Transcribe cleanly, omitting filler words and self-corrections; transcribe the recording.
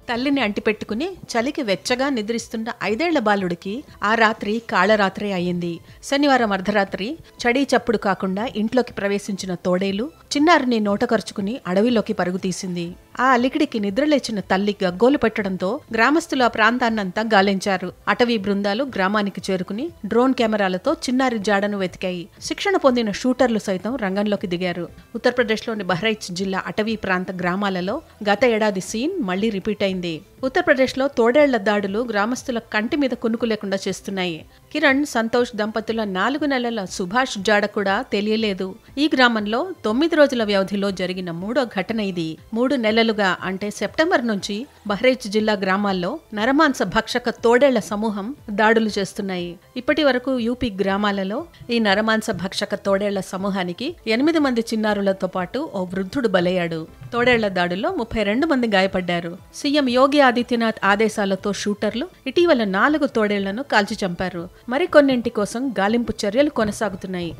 తల్లిని అంటిపెట్టుకుని చలికి వెచ్చగా నిద్రిస్తున్న 5 ఏళ్ల బాలుడికి ఆ రాత్రి కాళరాత్రి అయ్యింది. శనివారం అర్ధరాత్రి చడీ చప్పుడు కాకుండా ఇంట్లోకి ప్రవేశించిన తోడేలు చిన్నారిని నోటకరుచుకుని అడవిలోకి పరుగు తీసింది. ఆ అలికిడికి నిద్రలేచిన తల్లి గగ్గోలు పెట్టడంతో గ్రామస్తులు ఆ ప్రాంతాన్నంతా గాలించారు. అటవీ బృందాలు గ్రామానికి చేరుకుని డ్రోన్ కెమెరాలతో చిన్నారి జాడను వెతికాయి. శిక్షణ పొందిన షూటర్లు సైతం రంగంలోకి దిగారు. ఉత్తరప్రదేశ్లోని బహ్రైచ్ జిల్లా అటవీ ప్రాంత గ్రామాలలో గత ఏడాది సీన్ మళ్లీ రిపీట్ అయింది. ఉత్తరప్రదేశ్లో తోడేళ్ల దాడులు గ్రామస్తుల కంటి మీద కునుకు లేకుండా చేస్తున్నాయి. కిరణ్, సంతోష్ దంపతుల 4 నెలల సుభాష్ జాడ కూడా తెలియలేదు. ఈ గ్రామంలో 9 రోజుల వ్యవధిలో జరిగిన 3వ ఘటన ఇది. 3 నెలలుగా అంటే సెప్టెంబర్ నుంచి బహ్రైచ్ జిల్లా గ్రామాల్లో నరమాంస భక్షక తోడేళ్ల సమూహం దాడులు చేస్తున్నాయి. ఇప్పటి వరకు యూపీ గ్రామాలలో ఈ నరమాంస భక్షక తోడేళ్ల సమూహానికి 8 మంది చిన్నారులతో పాటు ఓ వృద్ధుడు బలయ్యాడు. తోడేళ్ల దాడుల్లో 32 మంది గాయపడ్డారు. సీఎం యోగి ఆదిత్యనాథ్ ఆదేశాలతో షూటర్లు ఇటీవల 4 తోడేళ్లను కాల్చి చంపారు. మరికొన్నింటి కోసం గాలింపు చర్యలు కొనసాగుతున్నాయి.